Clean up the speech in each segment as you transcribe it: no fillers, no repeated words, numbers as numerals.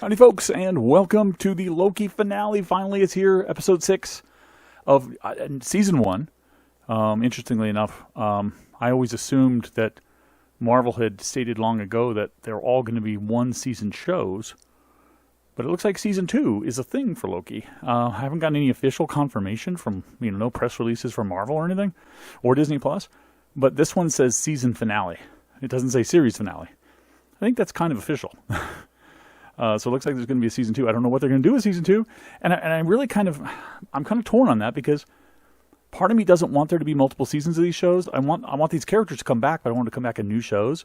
Howdy folks, and welcome to the Loki finale. Finally, it's here, episode 6 of season 1. Interestingly enough, I always assumed that Marvel had stated long ago that they're all going to be one-season shows, but it looks like season 2 is a thing for Loki. I haven't gotten any official confirmation from, no press releases from Marvel or anything, or Disney Plus, but this one says season finale. It doesn't say series finale. I think that's kind of official. So it looks like there's going to be a season 2. I don't know what they're going to do with season 2. And I really I'm kind of torn on that because part of me doesn't want there to be multiple seasons of these shows. I want these characters to come back, but I want them to come back in new shows.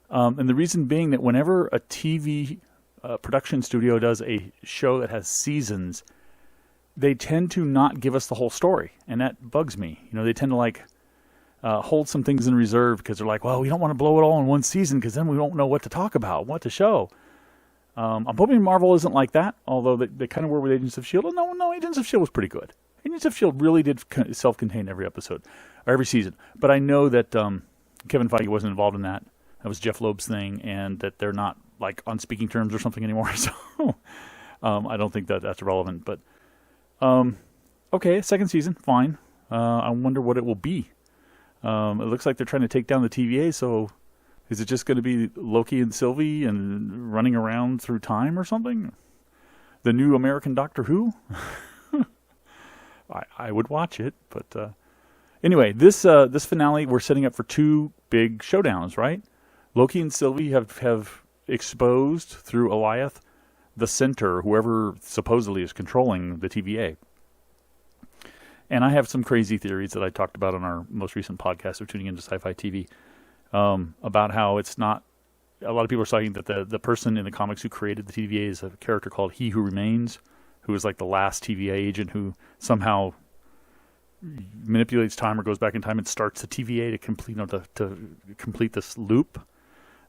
And the reason being that whenever a TV production studio does a show that has seasons, they tend to not give us the whole story. And that bugs me. They tend to hold some things in reserve because they're like, well, we don't want to blow it all in one season because then we won't know what to talk about, what to show. I'm hoping Marvel isn't like that, although they kind of were with Agents of S.H.I.E.L.D. No, Agents of S.H.I.E.L.D. was pretty good. Agents of S.H.I.E.L.D. really did self-contain every episode, or every season. But I know that Kevin Feige wasn't involved in that. That was Jeff Loeb's thing, and that they're not on speaking terms or something anymore. So I don't think that's relevant. But okay, second season, fine. I wonder what it will be. It looks like they're trying to take down the TVA, so... Is it just going to be Loki and Sylvie and running around through time or something? The new American Doctor Who? I would watch it, but anyway, this finale we're setting up for 2 big showdowns, right? Loki and Sylvie have exposed through Alioth the Center, whoever supposedly is controlling the TVA. And I have some crazy theories that I talked about on our most recent podcast of Tuning Into Sci-Fi TV. About how it's not... A lot of people are saying that the person in the comics who created the TVA is a character called He Who Remains, who is like the last TVA agent who somehow manipulates time or goes back in time and starts the TVA to complete to complete this loop.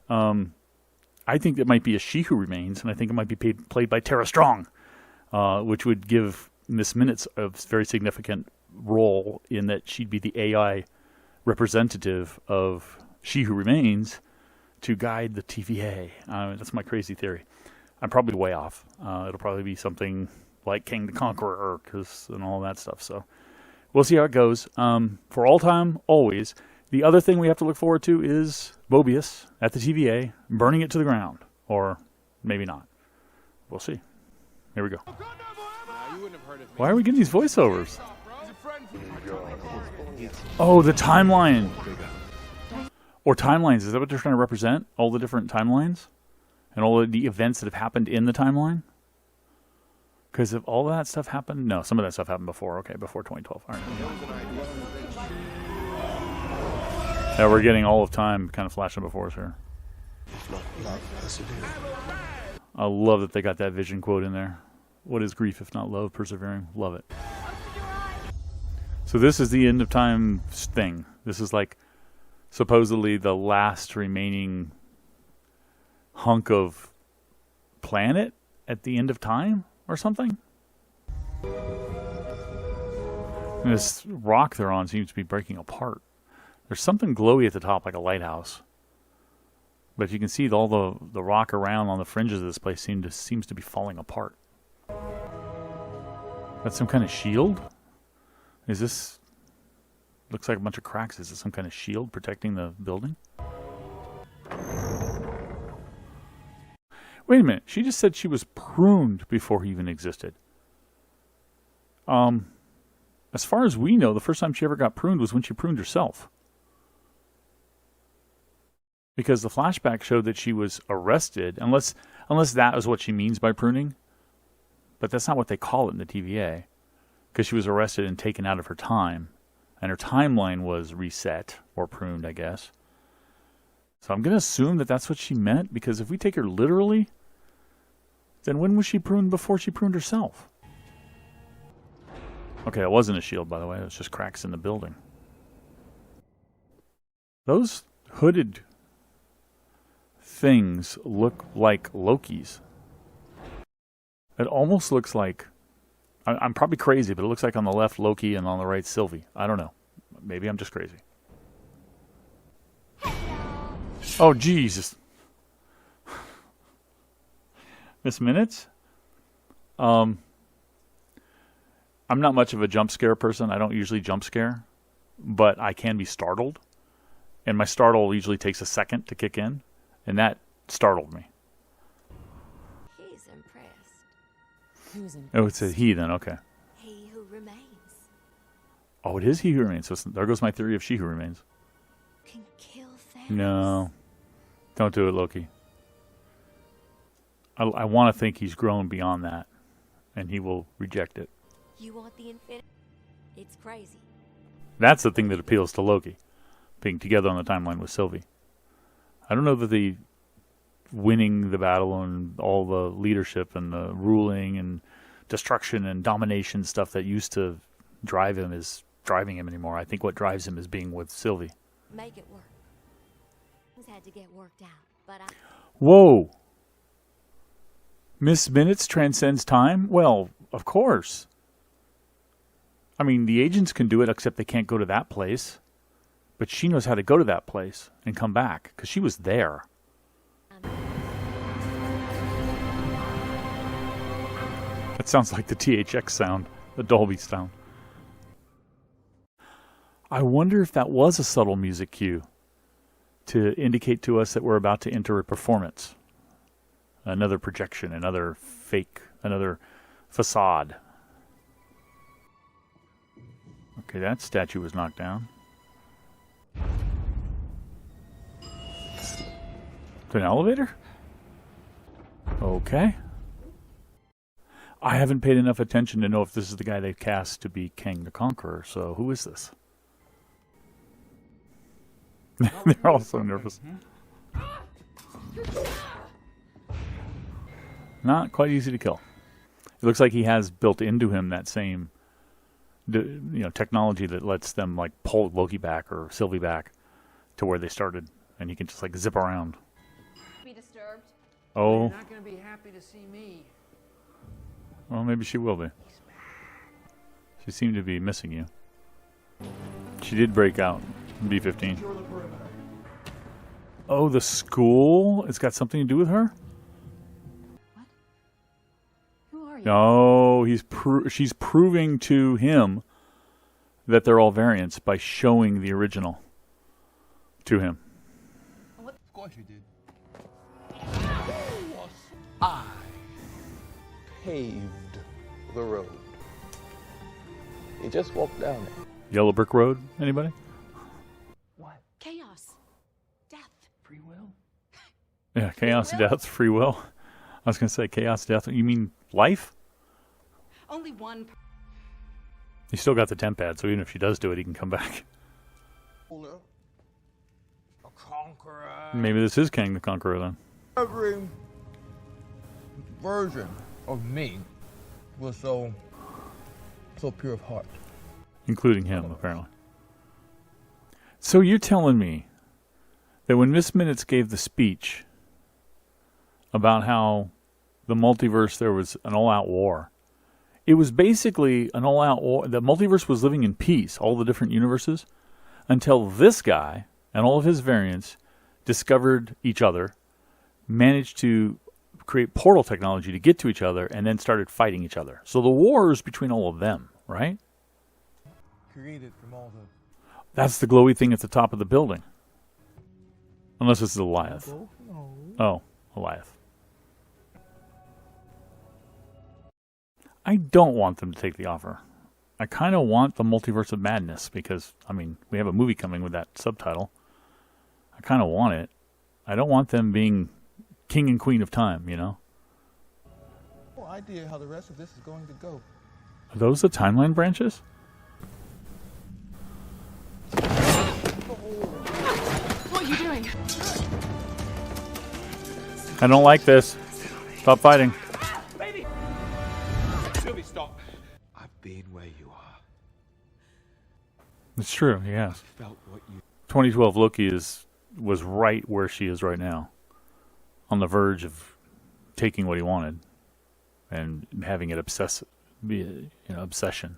I think it might be a She Who Remains, and I think it might be played by Tara Strong, which would give Miss Minutes a very significant role in that she'd be the AI representative of She Who Remains to guide the TVA. That's my crazy theory. I'm probably way off. It'll probably be something like King the Conqueror and all that stuff. So we'll see how it goes. For all time, always. The other thing we have to look forward to is Mobius at the TVA, burning it to the ground. Or maybe not. We'll see. Here we go. Why are we getting these voiceovers? Oh, the timeline. Or timelines. Is that what they're trying to represent? All the different timelines? And all of the events that have happened in the timeline? Because if all of that stuff happened... No, some of that stuff happened before. Okay, before 2012. All right. Yeah, we're getting all of time kind of flashing before us here. I love that they got that Vision quote in there. What is grief if not love persevering? Love it. So this is the end of time thing. This is like supposedly the last remaining hunk of planet at the end of time or something. And this rock they're on seems to be breaking apart. There's something glowy at the top like a lighthouse. But you can see all the rock around on the fringes of this place seems to be falling apart. That's some kind of shield? Is this... Looks like a bunch of cracks. Is it some kind of shield protecting the building? Wait a minute. She just said she was pruned before he even existed. As far as we know, the first time she ever got pruned was when she pruned herself. Because the flashback showed that she was arrested, unless that is what she means by pruning. But that's not what they call it in the TVA. Because she was arrested and taken out of her time. And her timeline was reset, or pruned, I guess. So I'm going to assume that that's what she meant, because if we take her literally, then when was she pruned before she pruned herself? Okay, it wasn't a shield, by the way. It was just cracks in the building. Those hooded things look like Loki's. It almost looks like... I'm probably crazy, but it looks like on the left Loki and on the right Sylvie. I don't know. Maybe I'm just crazy. Oh, Jesus. Miss Minutes? I'm not much of a jump scare person. I don't usually jump scare, but I can be startled. And my startle usually takes a second to kick in, and that startled me. He's impressed. Who's impressed? Oh, it's a he then, okay. He who remains. Oh, it is he who remains. So there goes my theory of she who remains. Can kill Thanos. No. Don't do it, Loki. I want to think he's grown beyond that, and he will reject it. You want the infinity? It's crazy. That's the thing that appeals to Loki, being together on the timeline with Sylvie. I don't know that the winning the battle and all the leadership and the ruling and destruction and domination stuff that used to drive him is driving him anymore. I think what drives him is being with Sylvie. Make it work. Things had to get worked out, but I... Whoa! Miss Minutes transcends time? Well, of course. I mean, the agents can do it, except they can't go to that place. But she knows how to go to that place and come back, because she was there. That sounds like the THX sound, the Dolby sound. I wonder if that was a subtle music cue to indicate to us that we're about to enter a performance. Another projection, another fake, another facade. Okay, that statue was knocked down. To an elevator? Okay. I haven't paid enough attention to know if this is the guy they cast to be Kang the Conqueror, so who is this? They're all so nervous. Not quite easy to kill. It looks like he has built into him that same technology that lets them like pull Loki back or Sylvie back to where they started, and he can just like zip around. Be disturbed. Oh. You're not going to be happy to see me. Well, maybe she will be. She seemed to be missing you. She did break out in B-15. Oh, the school? It's got something to do with her? What? Who are you? No, she's proving to him that they're all variants by showing the original to him. Of course you did. I paved the road. You just walked down it. Yellow Brick Road? Anybody? What? Chaos. Death. Free will? Yeah, chaos, death, free will. I was going to say chaos, death. You mean life? Only one. He's still got the temp pad, so even if she does do it, he can come back. A conqueror. Maybe this is Kang the Conqueror then. Every version of me was so pure of heart. Including him, apparently. So you're telling me that when Miss Minutes gave the speech about how the multiverse, there was an all-out war, it was basically an all-out war. The multiverse was living in peace, all the different universes, until this guy and all of his variants discovered each other, managed to create portal technology to get to each other, and then started fighting each other. So the war is between all of them, right? Created from all the... That's the glowy thing at the top of the building. Unless it's the Goliath. Oh, Goliath. I don't want them to take the offer. I kind of want the Multiverse of Madness because, I mean, we have a movie coming with that subtitle. I kind of want it. I don't want them being king and queen of time, you know? No idea how the rest of this is going to go. Are those the timeline branches? What are you doing? I don't like this. Stop fighting. Baby! Sylvie, stop. I've been where you are. It's true, he has. Felt what you... 2012 Loki was right where she is right now. On the verge of taking what he wanted and having it be an obsession.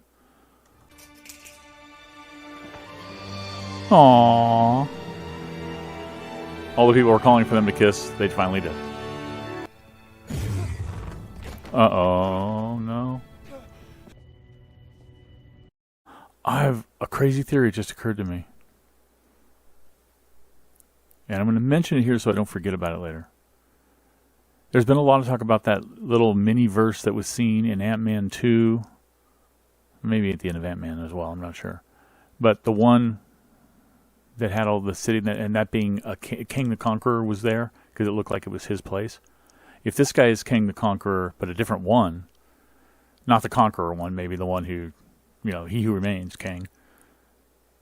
Aww. All the people were calling for them to kiss, they finally did. Uh-oh, no. A crazy theory just occurred to me. And I'm going to mention it here so I don't forget about it later. There's been a lot of talk about that little mini-verse that was seen in Ant-Man 2. Maybe at the end of Ant-Man as well, I'm not sure. But the one that had all the city, and that being King the Conqueror was there, because it looked like it was his place. If this guy is King the Conqueror, but a different one, not the Conqueror one, maybe the one who, he who remains king,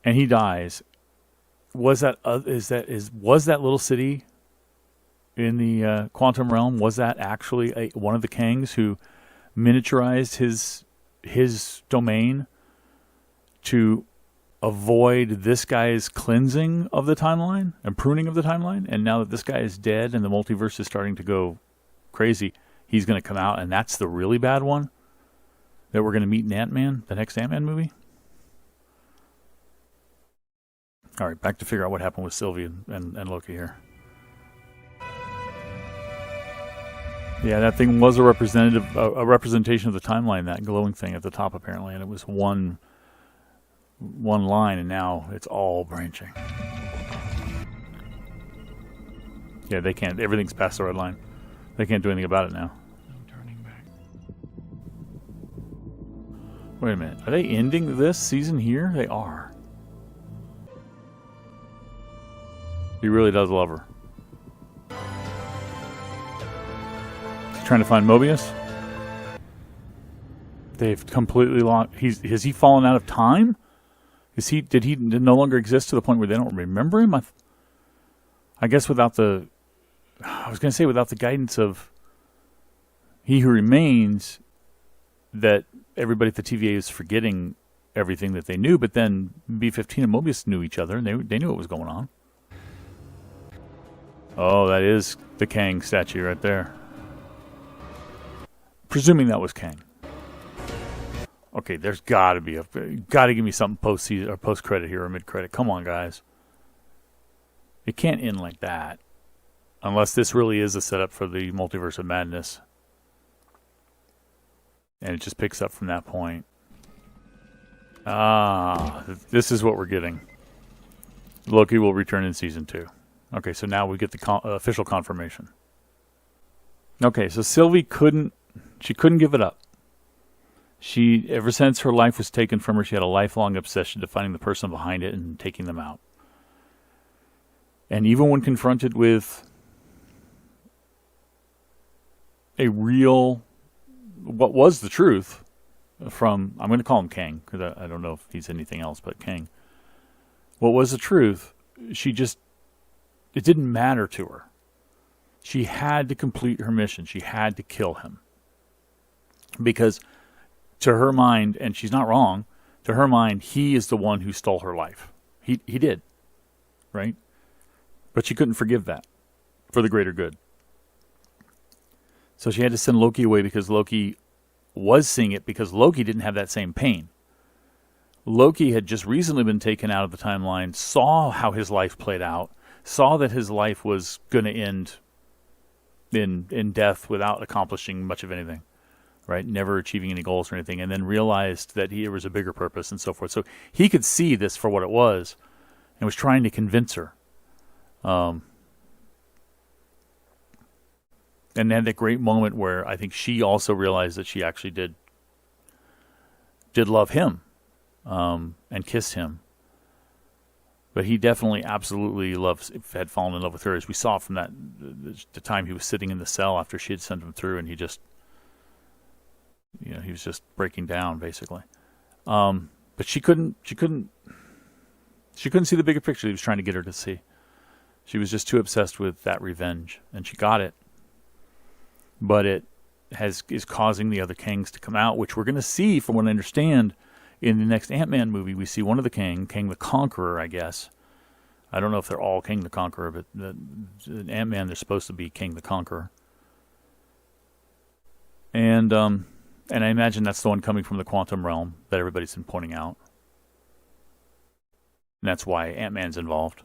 and he dies, was that little city in the quantum realm, was that actually one of the Kangs who miniaturized his domain to avoid this guy's cleansing of the timeline and pruning of the timeline? And now that this guy is dead and the multiverse is starting to go crazy, he's going to come out, and that's the really bad one that we're going to meet in Ant-Man, the next Ant-Man movie? All right, back to figure out what happened with Sylvie and Loki here. Yeah, that thing was a representation of the timeline, that glowing thing at the top apparently, and it was one line, and now it's all branching. Yeah, they can't. Everything's past the red line. They can't do anything about it now. No turning back. Wait a minute. Are they ending this season here? They are. He really does love her. Trying to find Mobius? They've completely lost. Has he fallen out of time? Did he no longer exist to the point where they don't remember him? I guess without the guidance of He Who Remains, that everybody at the TVA is forgetting everything that they knew. But then B-15 and Mobius knew each other, and they knew what was going on. Oh, that is the Kang statue right there. Presuming that was Kang. Okay, there's got to give me something post-season or post-credit here or mid-credit. Come on, guys. It can't end like that. Unless this really is a setup for the Multiverse of Madness. And it just picks up from that point. This is what we're getting. Loki will return in season 2. Okay, so now we get the official confirmation. Okay, so Sylvie couldn't give it up. Ever since her life was taken from her, she had a lifelong obsession to finding the person behind it and taking them out. And even when confronted with what was the truth from, I'm going to call him Kang, because I don't know if he's anything else but Kang. What was the truth? It didn't matter to her. She had to complete her mission. She had to kill him. Because to her mind, and she's not wrong, to her mind, he is the one who stole her life. He did. Right? But she couldn't forgive that for the greater good. So she had to send Loki away because Loki was seeing it, because Loki didn't have that same pain. Loki had just recently been taken out of the timeline, saw how his life played out, saw that his life was going to end in death without accomplishing much of anything, right? Never achieving any goals or anything, and then realized that there was a bigger purpose and so forth. So he could see this for what it was and was trying to convince her. And had that great moment where I think she also realized that she actually did love him and kissed him. But he definitely absolutely had fallen in love with her, as we saw from the time he was sitting in the cell after she had sent him through, and he just, he was just breaking down basically. But she couldn't see the bigger picture he was trying to get her to see. She was just too obsessed with that revenge, and she got it. But it is causing the other Kangs to come out, which we're going to see, from what I understand, in the next Ant-Man movie. We see one of the Kang the Conqueror, I guess. I don't know if they're all King the Conqueror, but in Ant-Man, they're supposed to be King the Conqueror. And I imagine that's the one coming from the quantum realm that everybody's been pointing out. And that's why Ant-Man's involved.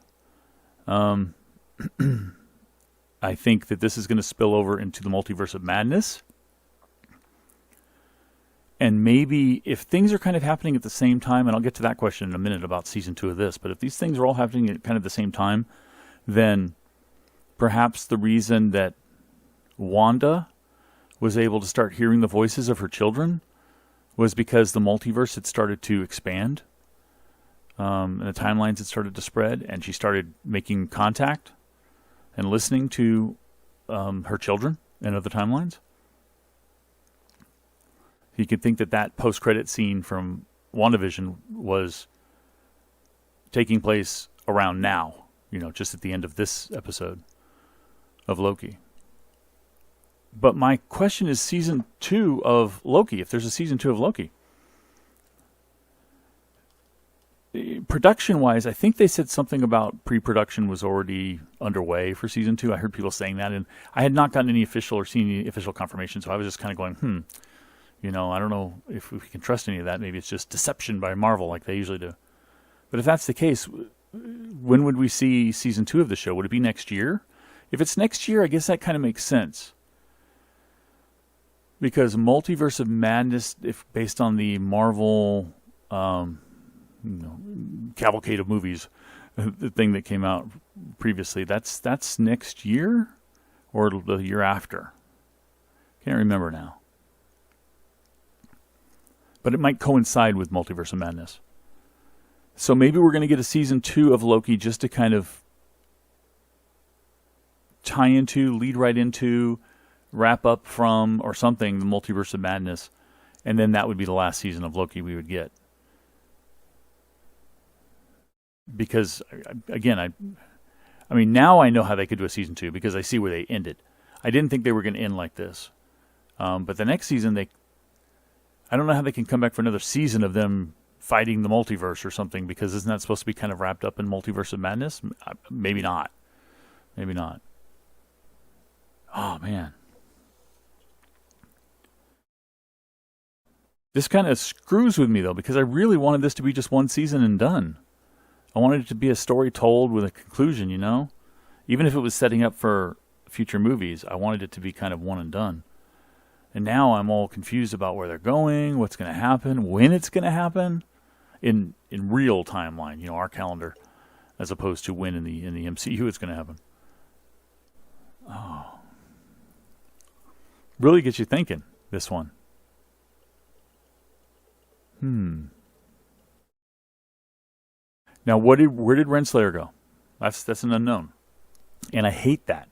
I think that this is going to spill over into the Multiverse of Madness. And maybe if things are kind of happening at the same time, and I'll get to that question in a minute about season 2 of this, but if these things are all happening at kind of the same time, then perhaps the reason that Wanda was able to start hearing the voices of her children was because the multiverse had started to expand, and the timelines had started to spread, and she started making contact and listening to her children and other timelines. You could think that that post-credit scene from WandaVision was taking place around now, just at the end of this episode of Loki. But my question is season 2 of Loki, if there's a season 2 of Loki. Production-wise, I think they said something about pre-production was already underway for season 2. I heard people saying that, and I had not gotten any official or seen any official confirmation, so I was just kind of going, I don't know if we can trust any of that. Maybe it's just deception by Marvel like they usually do. But if that's the case, when would we see season 2 of the show? Would it be next year? If it's next year, I guess that kind of makes sense. Because Multiverse of Madness, if based on the Marvel cavalcade of movies, the thing that came out previously, that's next year or the year after. Can't remember now. But it might coincide with Multiverse of Madness. So maybe we're going to get a season 2 of Loki just to kind of tie into, lead right into, wrap up from, or something, the Multiverse of Madness. And then that would be the last season of Loki we would get. Because, again, I mean, now I know how they could do a season 2 because I see where they ended. I didn't think they were going to end like this. But the next season, I don't know how they can come back for another season of them fighting the multiverse or something, because isn't that supposed to be kind of wrapped up in Multiverse of Madness? Maybe not. Maybe not. Oh, man. This kind of screws with me, though, because I really wanted this to be just one season and done. I wanted it to be a story told with a conclusion, Even if it was setting up for future movies, I wanted it to be kind of one and done. And now I'm all confused about where they're going, what's going to happen, when it's going to happen, in real timeline, our calendar, as opposed to when in the MCU it's going to happen. Oh, really gets you thinking. This one. Now, where did Renslayer go? That's an unknown, and I hate that.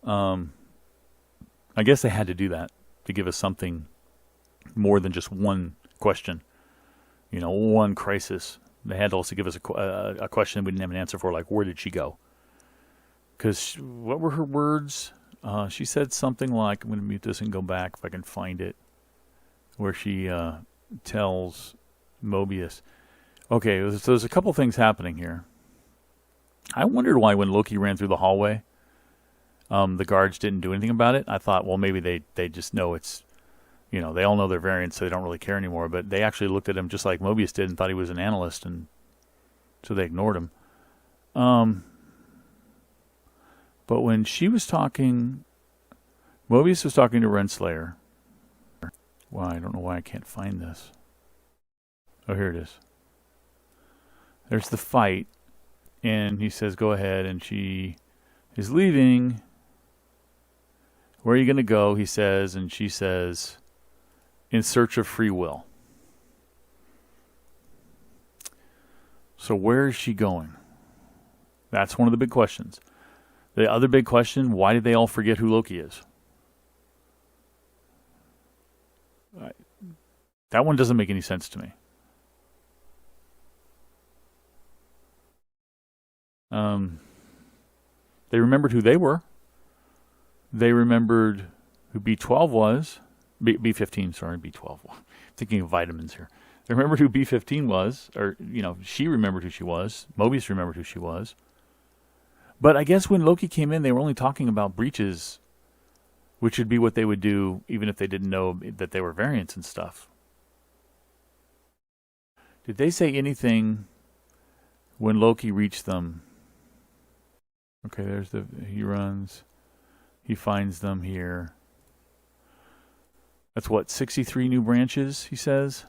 I guess they had to do that to give us something more than just one question, one crisis. They had to also give us a question we didn't have an answer for, like, where did she go? Because what were her words? She said something like, I'm going to mute this and go back if I can find it, where she tells Mobius. Okay, so there's a couple things happening here. I wondered why when Loki ran through the hallway, the guards didn't do anything about it. I thought, well, maybe they just know it's, they all know their variants, so they don't really care anymore. But they actually looked at him just like Mobius did and thought he was an analyst, and so they ignored him. But when she was talking, Mobius was talking to Renslayer. Wow, I don't know why I can't find this. Oh, here it is. There's the fight, and he says, go ahead, and she is leaving. Where are you going to go, he says, and she says, in search of free will. So where is she going? That's one of the big questions. The other big question, why did they all forget who Loki is? That one doesn't make any sense to me. They remembered who they were. They remembered who B12 was. B15, sorry, B12. I'm thinking of vitamins here. They remembered who B15 was, or, she remembered who she was. Mobius remembered who she was. But I guess when Loki came in, they were only talking about breaches, which would be what they would do even if they didn't know that they were variants and stuff. Did they say anything when Loki reached them? Okay, he runs. He finds them here. That's what, 63 new branches, he says.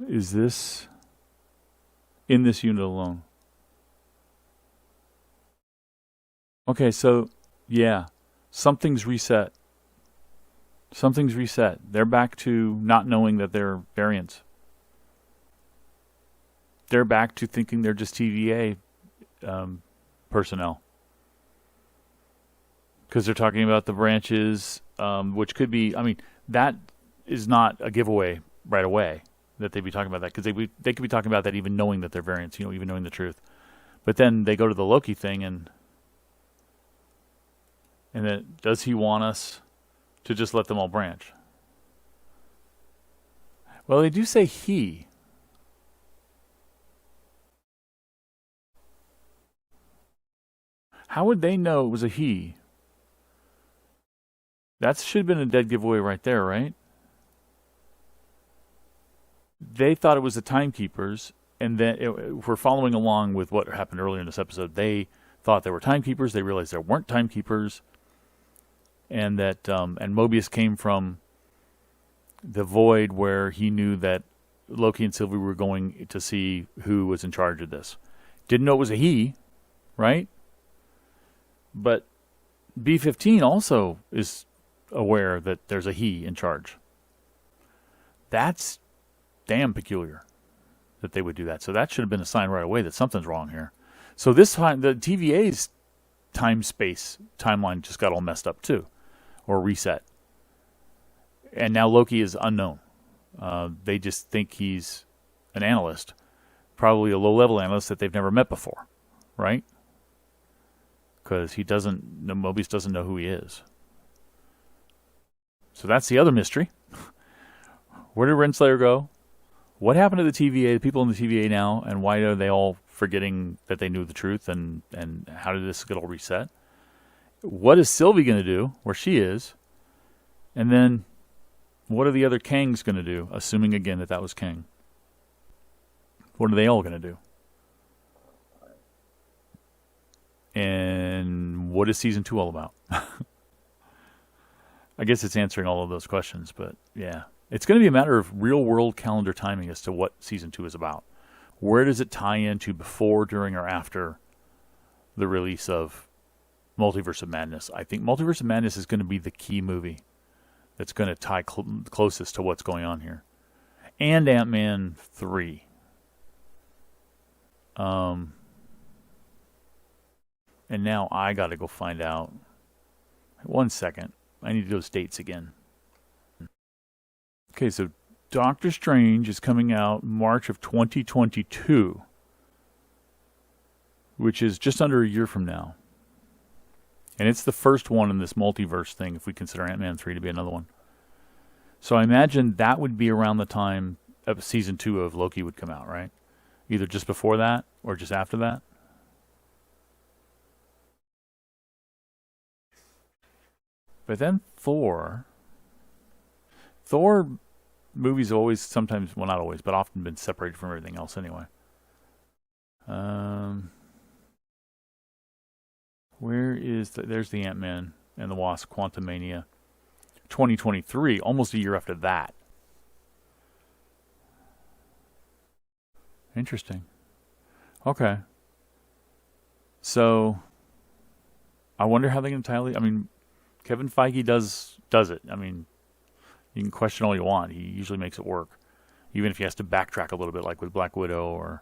Is this in this unit alone? Okay, so yeah, something's reset. Something's reset. They're back to not knowing that they're variants. They're back to thinking they're just TVA personnel. Because they're talking about the branches, which could be, I mean, that is not a giveaway right away that they'd be talking about that. Because they could be talking about that even knowing that they're variants, even knowing the truth. But then they go to the Loki thing and then does he want us to just let them all branch? Well, they do say he. How would they know it was a he? That should have been a dead giveaway right there, right? They thought it was the timekeepers, and then if we're following along with what happened earlier in this episode, they thought there were timekeepers. They realized there weren't timekeepers, and that and Mobius came from the void where he knew that Loki and Sylvie were going to see who was in charge of this. Didn't know it was a he, right? But B-15 also is aware that there's a he in charge. That's damn peculiar that they would do that. So that should have been a sign right away that something's wrong here. So this time, the TVA's time-space timeline just got all messed up too, or reset. And now Loki is unknown. They just think he's an analyst, probably a low-level analyst that they've never met before, right? Because Mobius doesn't know who he is. So that's the other mystery. Where did Renslayer go? What happened to the TVA, the people in the TVA now, and why are they all forgetting that they knew the truth, and how did this get all reset? What is Sylvie going to do, where she is? And then what are the other Kangs going to do, assuming again that was Kang? What are they all going to do? And what is Season 2 all about? I guess it's answering all of those questions, but yeah. It's going to be a matter of real-world calendar timing as to what Season 2 is about. Where does it tie into before, during, or after the release of Multiverse of Madness? I think Multiverse of Madness is going to be the key movie that's going to tie closest to what's going on here. And Ant-Man 3. And now I got to go find out. 1 second. I need those dates again. Okay, so Doctor Strange is coming out March of 2022, which is just under a year from now. And it's the first one in this multiverse thing, if we consider Ant-Man 3 to be another one. So I imagine that would be around the time of Season 2 of Loki would come out, right? Either just before that or just after that. But then Thor movies have always sometimes, well, not always, but often been separated from everything else anyway. Where is there's the Ant-Man and the Wasp Quantumania 2023, almost a year after that. Interesting. Okay. So I wonder how they're going to tie it. I mean, Kevin Feige does it. I mean, you can question all you want. He usually makes it work. Even if he has to backtrack a little bit, like with Black Widow or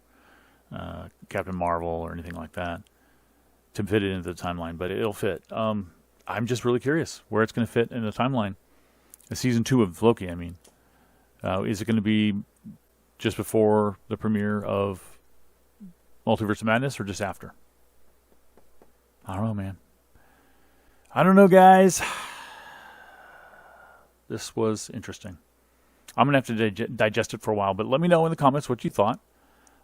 Captain Marvel or anything like that, to fit it into the timeline. But it'll fit. I'm just really curious where it's going to fit in the timeline. Season 2 of Loki, I mean. Is it going to be just before the premiere of Multiverse of Madness or just after? I don't know, man. I don't know, guys. This was interesting. I'm going to have to digest it for a while, but let me know in the comments what you thought,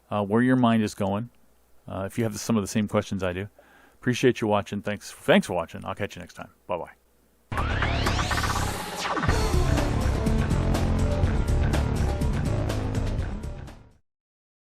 where your mind is going, if you have some of the same questions I do. Appreciate you watching. Thanks for watching. I'll catch you next time. Bye-bye.